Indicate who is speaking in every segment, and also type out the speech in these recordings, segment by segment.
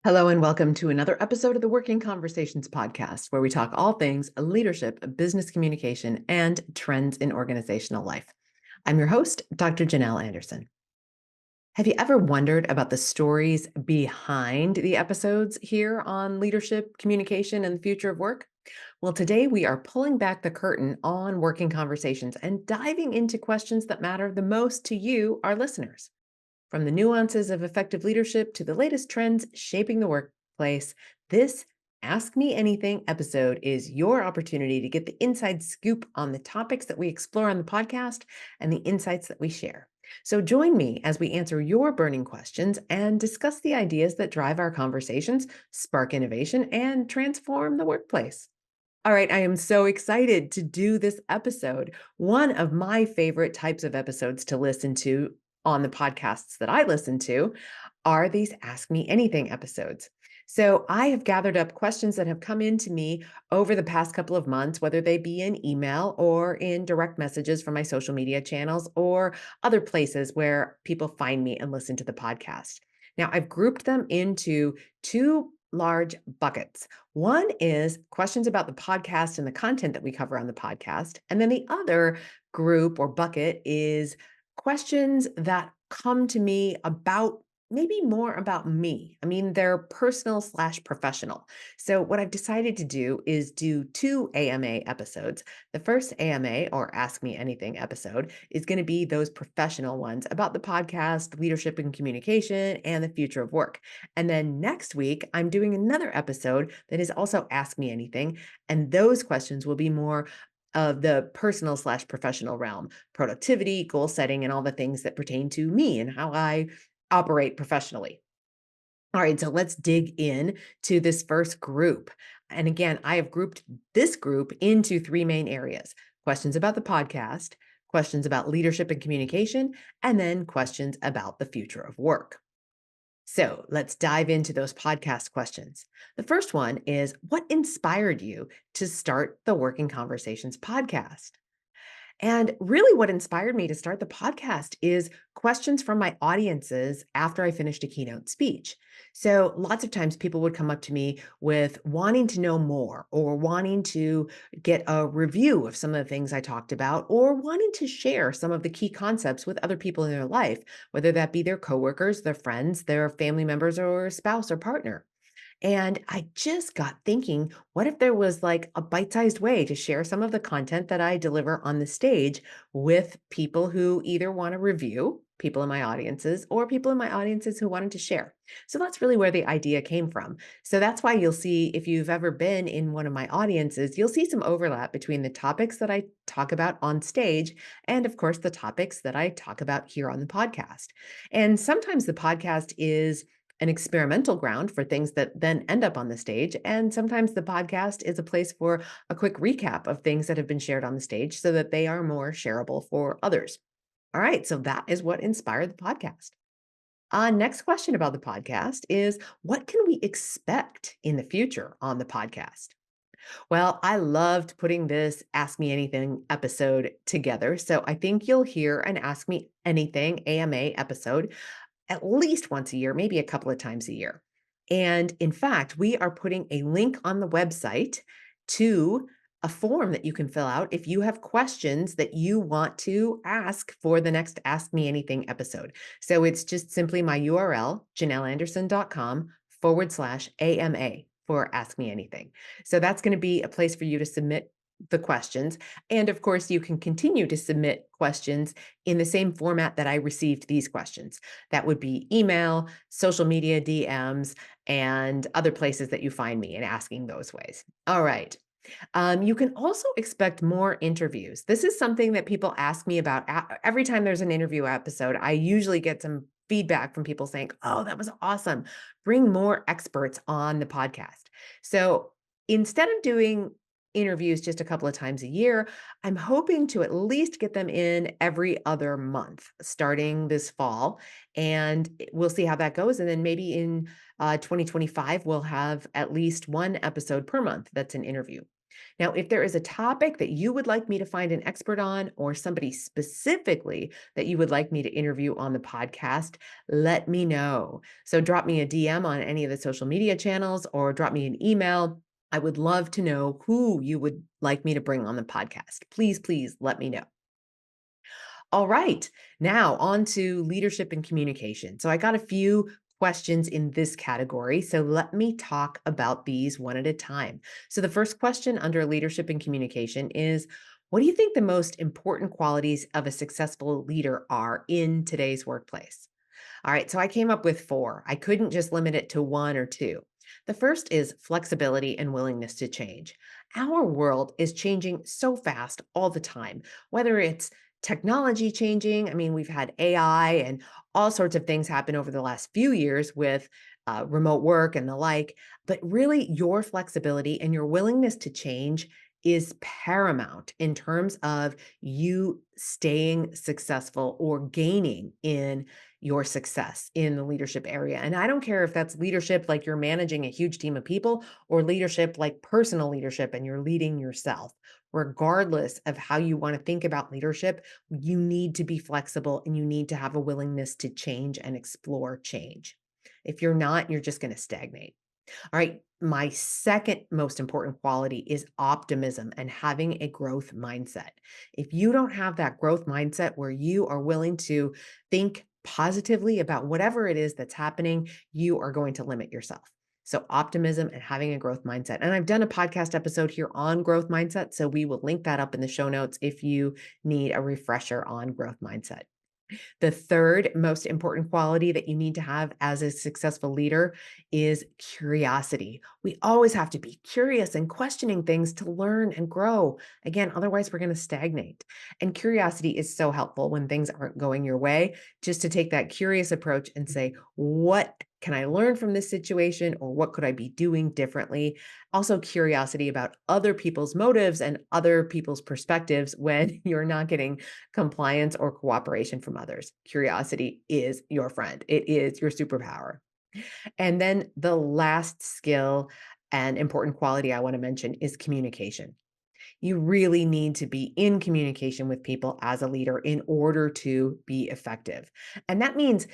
Speaker 1: Hello, and welcome to another episode of the Working Conversations podcast, where we talk all things leadership, business communication, and trends in organizational life. I'm your host, Dr. Janel Anderson. Have you ever wondered about the stories behind the episodes here on leadership, communication, and the future of work? Well, today we are pulling back the curtain on working conversations and diving into questions that matter the most to you, our listeners. From the nuances of effective leadership to the latest trends shaping the workplace, this Ask Me Anything episode is your opportunity to get the inside scoop on the topics that we explore on the podcast and the insights that we share. So join me as we answer your burning questions and discuss the ideas that drive our conversations, spark innovation, and transform the workplace. All right, I am so excited to do this episode. One of my favorite types of episodes to listen to on the podcasts that I listen to are these Ask Me Anything episodes. So I have gathered up questions that have come into me over the past couple of months, whether they be in email or in direct messages from my social media channels or other places where people find me and listen to the podcast. Now, I've grouped them into two large buckets. One is questions about the podcast and the content that we cover on the podcast. And then the other group or bucket is questions that come to me about maybe more about me. I mean, they're personal/professional. So, what I've decided to do is do two AMA episodes. The first AMA or Ask Me Anything episode is going to be those professional ones about the podcast, leadership and communication, and the future of work. And then next week, I'm doing another episode that is also Ask Me Anything. And those questions will be more of the personal/professional realm, productivity, goal setting, and all the things that pertain to me and how I operate professionally. All right, so let's dig in to this first group. And again, I have grouped this group into three main areas: questions about the podcast, questions about leadership and communication, and then questions about the future of work. So let's dive into those podcast questions. The first one is: what inspired you to start the Working Conversations podcast? And really, what inspired me to start the podcast is questions from my audiences after I finished a keynote speech. So, lots of times people would come up to me with wanting to know more or wanting to get a review of some of the things I talked about or wanting to share some of the key concepts with other people in their life, whether that be their coworkers, their friends, their family members, or spouse or partner. And I just got thinking, what if there was like a bite sized way to share some of the content that I deliver on the stage with people who either want to review, people in my audiences, or people in my audiences who wanted to share? So that's really where the idea came from. So that's why you'll see, if you've ever been in one of my audiences, you'll see some overlap between the topics that I talk about on stage and, of course, the topics that I talk about here on the podcast. And sometimes the podcast is an experimental ground for things that then end up on the stage. And sometimes the podcast is a place for a quick recap of things that have been shared on the stage so that they are more shareable for others. All right, so that is what inspired the podcast. Next question about the podcast is: what can we expect in the future on the podcast? Well, I loved putting this Ask Me Anything episode together. So I think you'll hear an Ask Me Anything AMA episode at least once a year, maybe a couple of times a year. And in fact, we are putting a link on the website to a form that you can fill out if you have questions that you want to ask for the next Ask Me Anything episode. So it's just simply my URL, janelanderson.com/AMA for Ask Me Anything. So that's going to be a place for you to submit the questions. And of course, you can continue to submit questions in the same format that I received these questions. That would be email, social media DMs, and other places that you find me and asking those ways. All right. You can also expect more interviews. This is something that people ask me about every time there's an interview episode. I usually get some feedback from people saying, "Oh, that was awesome. Bring more experts on the podcast." So instead of doing interviews just a couple of times a year, I'm hoping to at least get them in every other month starting this fall. And we'll see how that goes. And then maybe in 2025, we'll have at least one episode per month that's an interview. Now, if there is a topic that you would like me to find an expert on, or somebody specifically that you would like me to interview on the podcast, let me know. So drop me a DM on any of the social media channels or drop me an email. I would love to know who you would like me to bring on the podcast. Please, please let me know. All right. Now on to leadership and communication. So I got a few questions in this category. So let me talk about these one at a time. So the first question under leadership and communication is, what do you think the most important qualities of a successful leader are in today's workplace? All right, so I came up with four. I couldn't just limit it to one or two. The first is flexibility and willingness to change. Our world is changing so fast all the time, whether it's technology changing. I mean, we've had AI and all sorts of things happen over the last few years with remote work and the like. But really, your flexibility and your willingness to change is paramount in terms of you staying successful or gaining in your success in the leadership area. And I don't care if that's leadership like you're managing a huge team of people or leadership like personal leadership and you're leading yourself. Regardless of how you want to think about leadership, you need to be flexible and you need to have a willingness to change and explore change. If you're not, you're just going to stagnate. All right. My second most important quality is optimism and having a growth mindset. If you don't have that growth mindset where you are willing to think positively about whatever it is that's happening, you are going to limit yourself. So, optimism and having a growth mindset. And I've done a podcast episode here on growth mindset. So, we will link that up in the show notes if you need a refresher on growth mindset. The third most important quality that you need to have as a successful leader is curiosity. We always have to be curious and questioning things to learn and grow. Again, otherwise, we're going to stagnate. And curiosity is so helpful when things aren't going your way, just to take that curious approach and say, what can I learn from this situation or what could I be doing differently? Also, curiosity about other people's motives and other people's perspectives when you're not getting compliance or cooperation from others. Curiosity is your friend, it is your superpower. And then the last skill and important quality I want to mention is communication. You really need to be in communication with people as a leader in order to be effective. And that means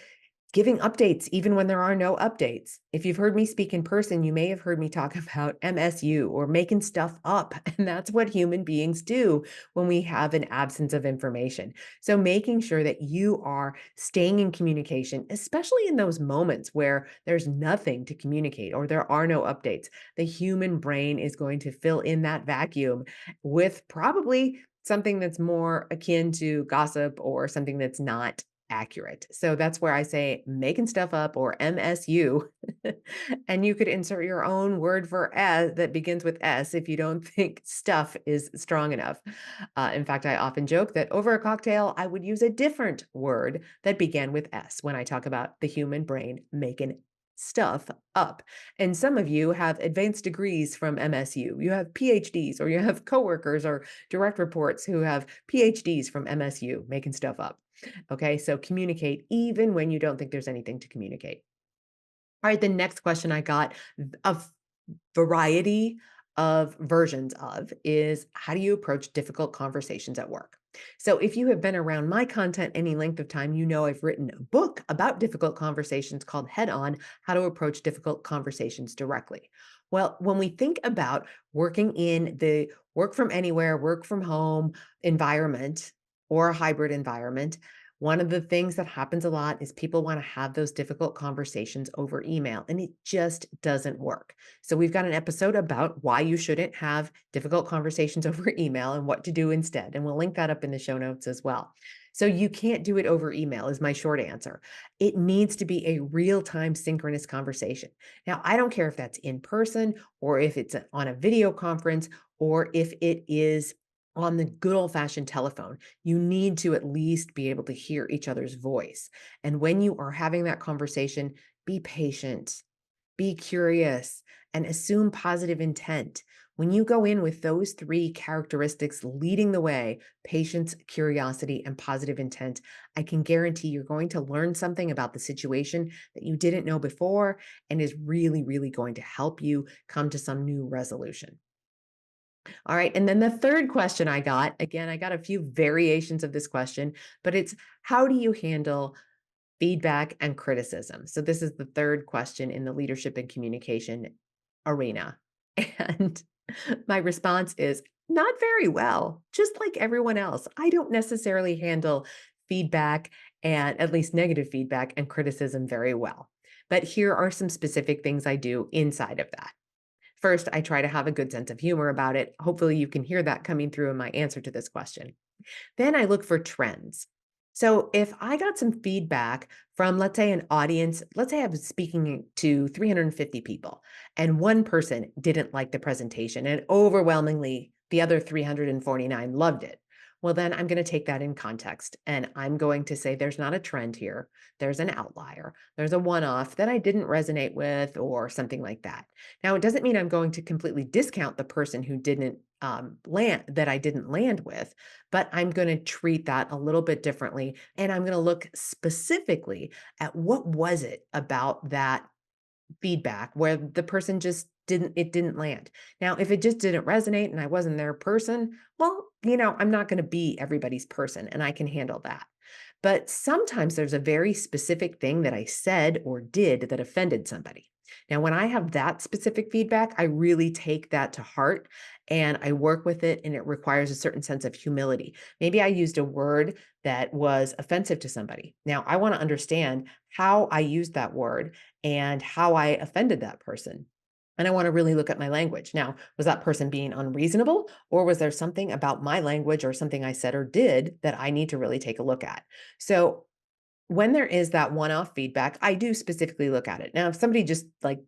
Speaker 1: giving updates even when there are no updates. If you've heard me speak in person, you may have heard me talk about MSU or making stuff up. And that's what human beings do when we have an absence of information. So making sure that you are staying in communication, especially in those moments where there's nothing to communicate or there are no updates, the human brain is going to fill in that vacuum with probably something that's more akin to gossip or something that's not accurate. So that's where I say making stuff up or MSU. And you could insert your own word for S that begins with S if you don't think stuff is strong enough. In fact, I often joke that over a cocktail, I would use a different word that began with S when I talk about the human brain making stuff up. And some of you have advanced degrees from MSU. You have PhDs, or you have coworkers or direct reports who have PhDs from MSU making stuff up. Okay, so communicate even when you don't think there's anything to communicate. All right, the next question I got a variety of versions of is, how do you approach difficult conversations at work? So, if you have been around my content any length of time, you know I've written a book about difficult conversations called Head On: How to Approach Difficult Conversations Directly. Well, when we think about working in the work from anywhere, work from home environment or a hybrid environment, one of the things that happens a lot is people want to have those difficult conversations over email, and it just doesn't work. So, we've got an episode about why you shouldn't have difficult conversations over email and what to do instead. And we'll link that up in the show notes as well. So, you can't do it over email, is my short answer. It needs to be a real time synchronous conversation. Now, I don't care if that's in person or if it's on a video conference or if it is on the good old fashioned telephone. You need to at least be able to hear each other's voice. And when you are having that conversation, be patient, be curious, and assume positive intent. When you go in with those three characteristics leading the way, patience, curiosity, and positive intent, I can guarantee you're going to learn something about the situation that you didn't know before and is really, really going to help you come to some new resolution. All right. And then the third question I got, again, I got a few variations of this question, but it's how do you handle feedback and criticism? So this is the third question in the leadership and communication arena. And my response is not very well, just like everyone else. I don't necessarily handle feedback and at least negative feedback and criticism very well. But here are some specific things I do inside of that. First, I try to have a good sense of humor about it. Hopefully, you can hear that coming through in my answer to this question. Then I look for trends. So if I got some feedback from, let's say, an audience, let's say I was speaking to 350 people and one person didn't like the presentation and overwhelmingly the other 349 loved it. Well, then I'm going to take that in context and I'm going to say there's not a trend here. There's an outlier. There's a one off that I didn't resonate with or something like that. Now, it doesn't mean I'm going to completely discount the person who didn't land that I didn't land with, but I'm going to treat that a little bit differently. And I'm going to look specifically at what was it about that feedback where the person just didn't land. Now, if it just didn't resonate and I wasn't their person, well, I'm not going to be everybody's person and I can handle that. But sometimes there's a very specific thing that I said or did that offended somebody. Now, when I have that specific feedback, I really take that to heart and I work with it, and it requires a certain sense of humility. Maybe I used a word that was offensive to somebody. Now, I want to understand how I used that word and how I offended that person. And I want to really look at my language. Now, was that person being unreasonable, or was there something about my language or something I said or did that I need to really take a look at? So, when there is that one off feedback, I do specifically look at it. Now, if somebody just like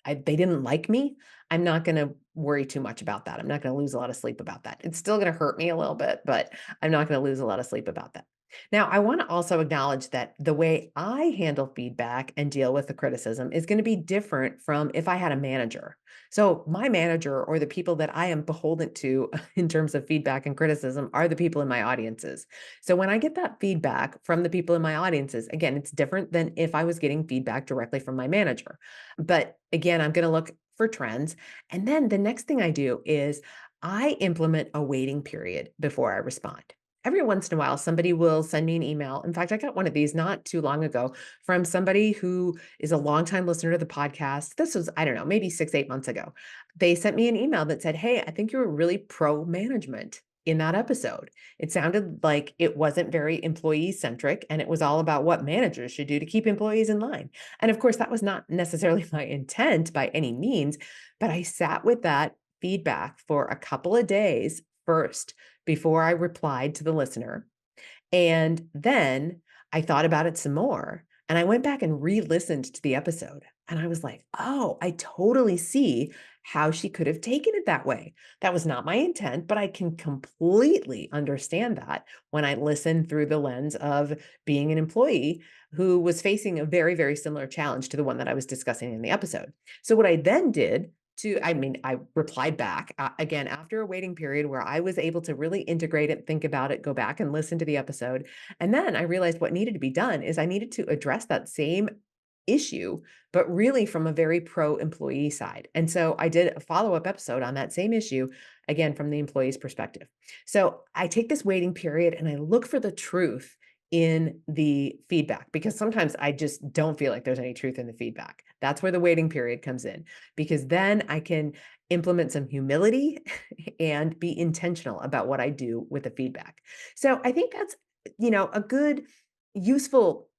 Speaker 1: they didn't like me, I'm not going to worry too much about that. I'm not going to lose a lot of sleep about that. It's still going to hurt me a little bit, but I'm not going to lose a lot of sleep about that. Now, I want to also acknowledge that the way I handle feedback and deal with the criticism is going to be different from if I had a manager. So, my manager or the people that I am beholden to in terms of feedback and criticism are the people in my audiences. So, when I get that feedback from the people in my audiences, again, it's different than if I was getting feedback directly from my manager. But again, I'm going to look for trends. And then the next thing I do is I implement a waiting period before I respond. Every once in a while, somebody will send me an email. In fact, I got one of these not too long ago from somebody who is a longtime listener to the podcast. This was, I don't know, maybe 6, 8 months ago. They sent me an email that said, "Hey, I think you were really pro management in that episode. It sounded like it wasn't very employee centric and it was all about what managers should do to keep employees in line." And of course, that was not necessarily my intent by any means, but I sat with that feedback for a couple of days first before I replied to the listener. And then I thought about it some more and I went back and re-listened to the episode. And I was like, oh, I totally see how she could have taken it that way. That was not my intent, but I can completely understand that when I listen through the lens of being an employee who was facing a very, very similar challenge to the one that I was discussing in the episode. So, what I then did I replied back again after a waiting period where I was able to really integrate it, think about it, go back and listen to the episode. And then I realized what needed to be done is I needed to address that same issue, but really from a very pro employee side. And so I did a follow up episode on that same issue, again, from the employee's perspective. So I take this waiting period and I look for the truth in the feedback because sometimes I just don't feel like there's any truth in the feedback. That's where the waiting period comes in because then I can implement some humility and be intentional about what I do with the feedback. So I think that's, a good, useful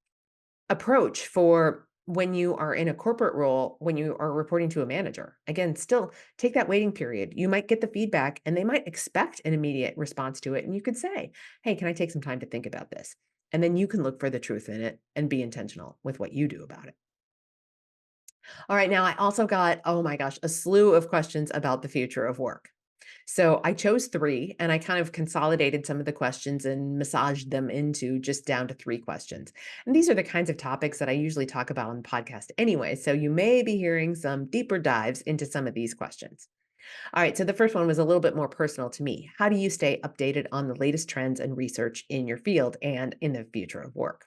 Speaker 1: approach for when you are in a corporate role, when you are reporting to a manager. Again, still take that waiting period. You might get the feedback and they might expect an immediate response to it. And you could say, "Hey, can I take some time to think about this?" And then you can look for the truth in it and be intentional with what you do about it. All right. Now, I also got, oh my gosh, a slew of questions about the future of work. So I chose three and I kind of consolidated some of the questions and massaged them into just down to three questions. And these are the kinds of topics that I usually talk about on the podcast anyway. So you may be hearing some deeper dives into some of these questions. All right. So the first one was a little bit more personal to me. How do you stay updated on the latest trends and research in your field and in the future of work?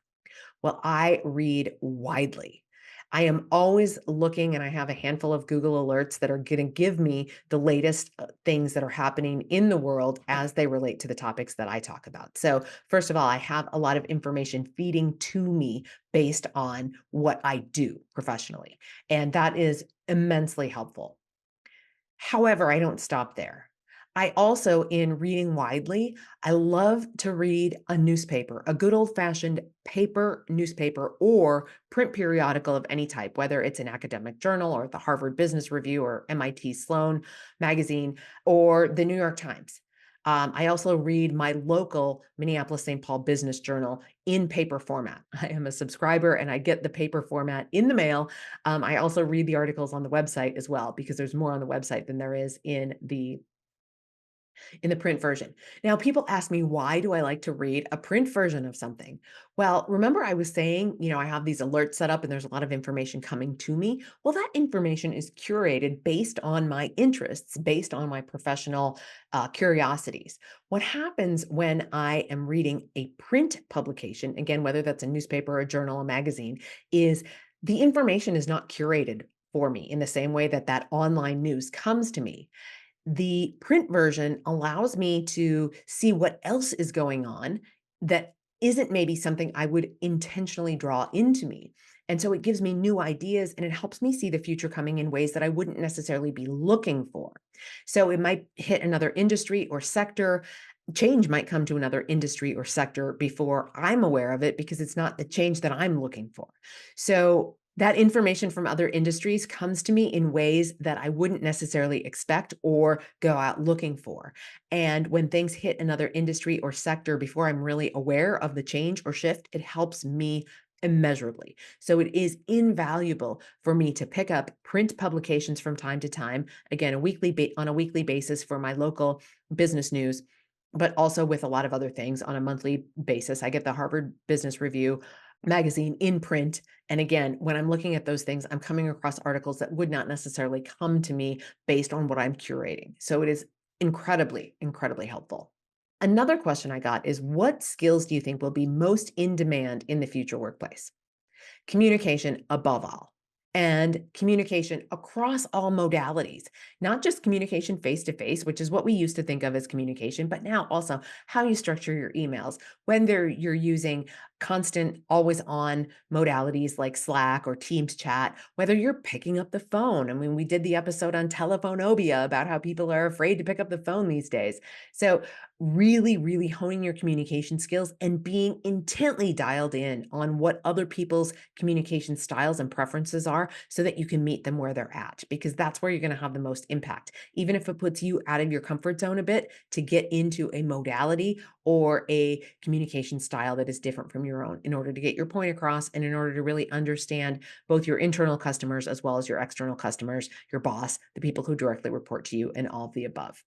Speaker 1: Well, I read widely. I am always looking, and I have a handful of Google alerts that are going to give me the latest things that are happening in the world as they relate to the topics that I talk about. So, first of all, I have a lot of information feeding to me based on what I do professionally, and that is immensely helpful. However, I don't stop there. I also, in reading widely, I love to read a newspaper, a good old fashioned paper newspaper or print periodical of any type, whether it's an academic journal or the Harvard Business Review or MIT Sloan magazine or the New York Times. I also read my local Minneapolis St. Paul Business Journal in paper format. I am a subscriber and I get the paper format in the mail. I also read the articles on the website as well because there's more on the website than there is in the print version. Now, people ask me, why do I like to read a print version of something? Well, remember I was saying, I have these alerts set up and there's a lot of information coming to me. Well, that information is curated based on my interests, based on my professional curiosities. What happens when I am reading a print publication, again, whether that's a newspaper, a journal, a magazine, is the information is not curated for me in the same way that that online news comes to me. The print version allows me to see what else is going on that isn't maybe something I would intentionally draw into me. And so it gives me new ideas and it helps me see the future coming in ways that I wouldn't necessarily be looking for. So it might hit another industry or sector. Change might come to another industry or sector before I'm aware of it because it's not the change that I'm looking for. So that information from other industries comes to me in ways that I wouldn't necessarily expect or go out looking for. And when things hit another industry or sector before I'm really aware of the change or shift, it helps me immeasurably. So it is invaluable for me to pick up print publications from time to time, again, on a weekly basis for my local business news, but also with a lot of other things on a monthly basis. I get the Harvard Business Review magazine in print. And again, when I'm looking at those things, I'm coming across articles that would not necessarily come to me based on what I'm curating. So it is incredibly, incredibly helpful. Another question I got is, what skills do you think will be most in demand in the future workplace? Communication above all, and communication across all modalities, not just communication face to face, which is what we used to think of as communication, but now also how you structure your emails, whether you're using constant, always on modalities like Slack or Teams chat, whether you're picking up the phone. I mean, we did the episode on telephoneobia about how people are afraid to pick up the phone these days. So, really, really honing your communication skills and being intently dialed in on what other people's communication styles and preferences are so that you can meet them where they're at, because that's where you're going to have the most impact. Even if it puts you out of your comfort zone a bit to get into a modality or a communication style that is different from your own in order to get your point across and in order to really understand both your internal customers as well as your external customers, your boss, the people who directly report to you, and all of the above.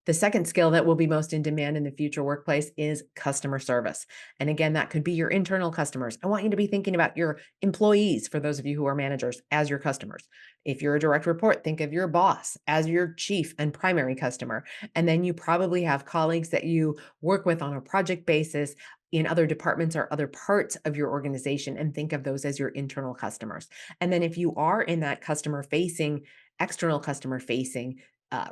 Speaker 1: The second skill that will be most in demand in the future workplace is customer service. And again, that could be your internal customers. I want you to be thinking about your employees, for those of you who are managers, as your customers. If you're a direct report, think of your boss as your chief and primary customer. And then you probably have colleagues that you work with on a project basis in other departments or other parts of your organization, and think of those as your internal customers. And then if you are in that customer facing, external customer facing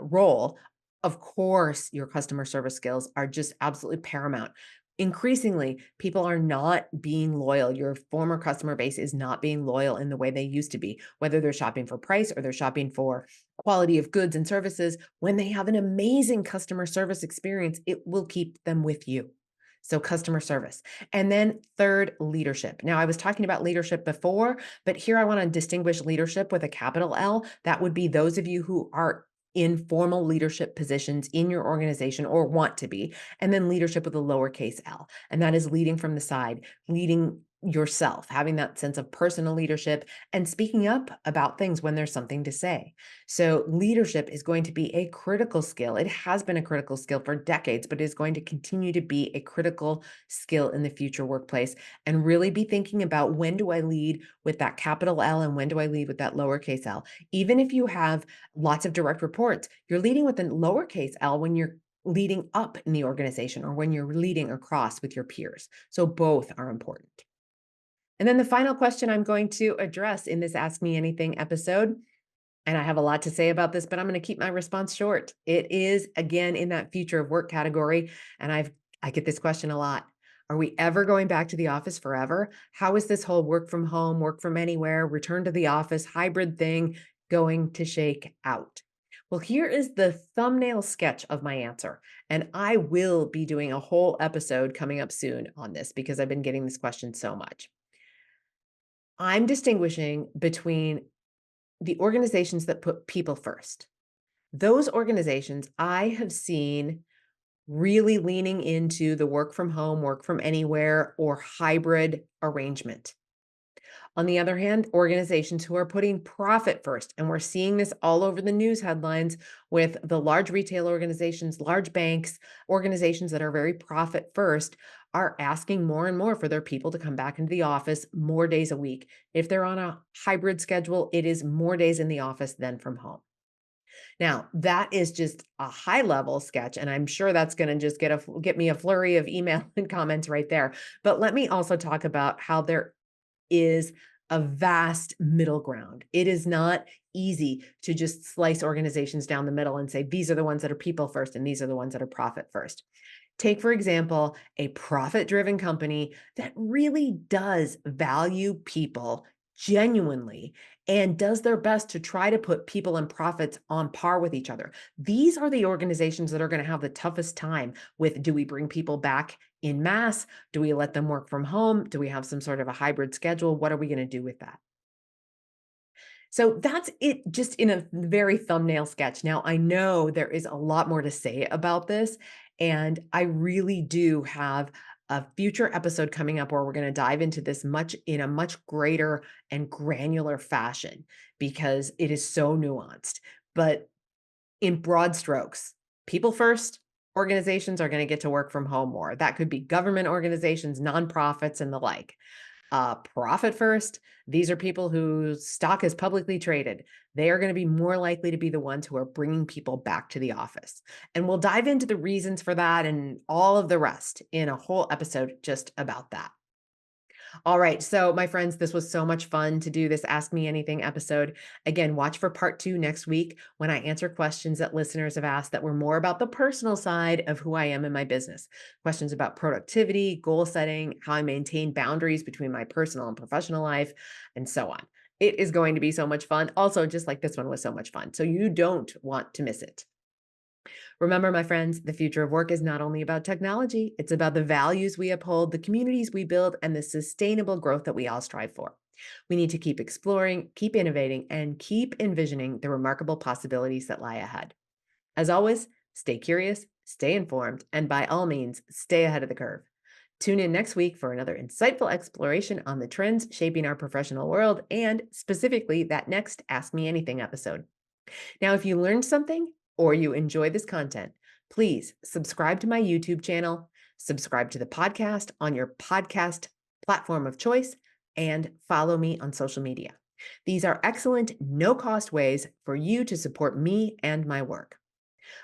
Speaker 1: role, of course, your customer service skills are just absolutely paramount. Increasingly, people are not being loyal. Your former customer base is not being loyal in the way they used to be, whether they're shopping for price or they're shopping for quality of goods and services. When they have an amazing customer service experience, it will keep them with you. So, customer service. And then, third, leadership. Now, I was talking about leadership before, but here I want to distinguish leadership with a capital L. That would be those of you who are in formal leadership positions in your organization or want to be, and then leadership with a lowercase l. And that is leading from the side, leading yourself, having that sense of personal leadership and speaking up about things when there's something to say. So, leadership is going to be a critical skill. It has been a critical skill for decades, but is going to continue to be a critical skill in the future workplace. And really be thinking about, when do I lead with that capital L and when do I lead with that lowercase l? Even if you have lots of direct reports, you're leading with a lowercase l when you're leading up in the organization or when you're leading across with your peers. So both are important. And then the final question I'm going to address in this Ask Me Anything episode, and I have a lot to say about this, but I'm going to keep my response short. It is again in that future of work category. And I get this question a lot. Are we ever going back to the office forever? How is this whole work from home, work from anywhere, return to the office hybrid thing going to shake out? Well, here is the thumbnail sketch of my answer. And I will be doing a whole episode coming up soon on this because I've been getting this question so much. I'm distinguishing between the organizations that put people first. Those organizations I have seen really leaning into the work from home, work from anywhere, or hybrid arrangement. On the other hand, organizations who are putting profit first, and we're seeing this all over the news headlines with the large retail organizations, large banks, organizations that are very profit first, are asking more and more for their people to come back into the office more days a week. If they're on a hybrid schedule, it is more days in the office than from home. Now, that is just a high level sketch, and I'm sure that's going to just get me a flurry of email and comments right there. But let me also talk about how there is a vast middle ground. It is not easy to just slice organizations down the middle and say, these are the ones that are people first and these are the ones that are profit first. Take, for example, a profit driven company that really does value people genuinely and does their best to try to put people and profits on par with each other. These are the organizations that are going to have the toughest time with, do we bring people back in mass? Do we let them work from home? Do we have some sort of a hybrid schedule? What are we going to do with that? So that's it, just in a very thumbnail sketch. Now, I know there is a lot more to say about this, and I really do have a future episode coming up where we're going to dive into this much in a much greater and granular fashion because it is so nuanced. But in broad strokes, people first, organizations are going to get to work from home more. That could be government organizations, nonprofits, and the like. Profit first, these are people whose stock is publicly traded. They are going to be more likely to be the ones who are bringing people back to the office. And we'll dive into the reasons for that and all of the rest in a whole episode just about that. All right. So, my friends, this was so much fun to do this Ask Me Anything episode. Again, watch for part 2 next week when I answer questions that listeners have asked that were more about the personal side of who I am in my business. Questions about productivity, goal setting, how I maintain boundaries between my personal and professional life, and so on. It is going to be so much fun. Also, just like this one was so much fun. So, you don't want to miss it. Remember, my friends, the future of work is not only about technology, it's about the values we uphold, the communities we build, and the sustainable growth that we all strive for. We need to keep exploring, keep innovating, and keep envisioning the remarkable possibilities that lie ahead. As always, stay curious, stay informed, and by all means, stay ahead of the curve. Tune in next week for another insightful exploration on the trends shaping our professional world and specifically that next Ask Me Anything episode. Now, if you learned something or you enjoy this content, please subscribe to my YouTube channel, subscribe to the podcast on your podcast platform of choice, and follow me on social media. These are excellent, no cost ways for you to support me and my work.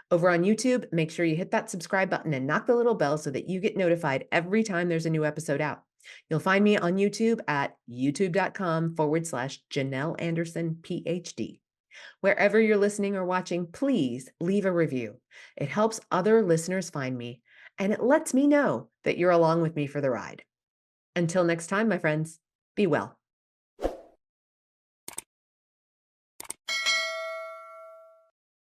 Speaker 1: Over on YouTube, make sure you hit that subscribe button and knock the little bell so that you get notified every time there's a new episode out. You'll find me on YouTube at youtube.com/Janel Anderson, PhD. Wherever you're listening or watching, please leave a review. It helps other listeners find me, and it lets me know that you're along with me for the ride. Until next time, my friends, be well.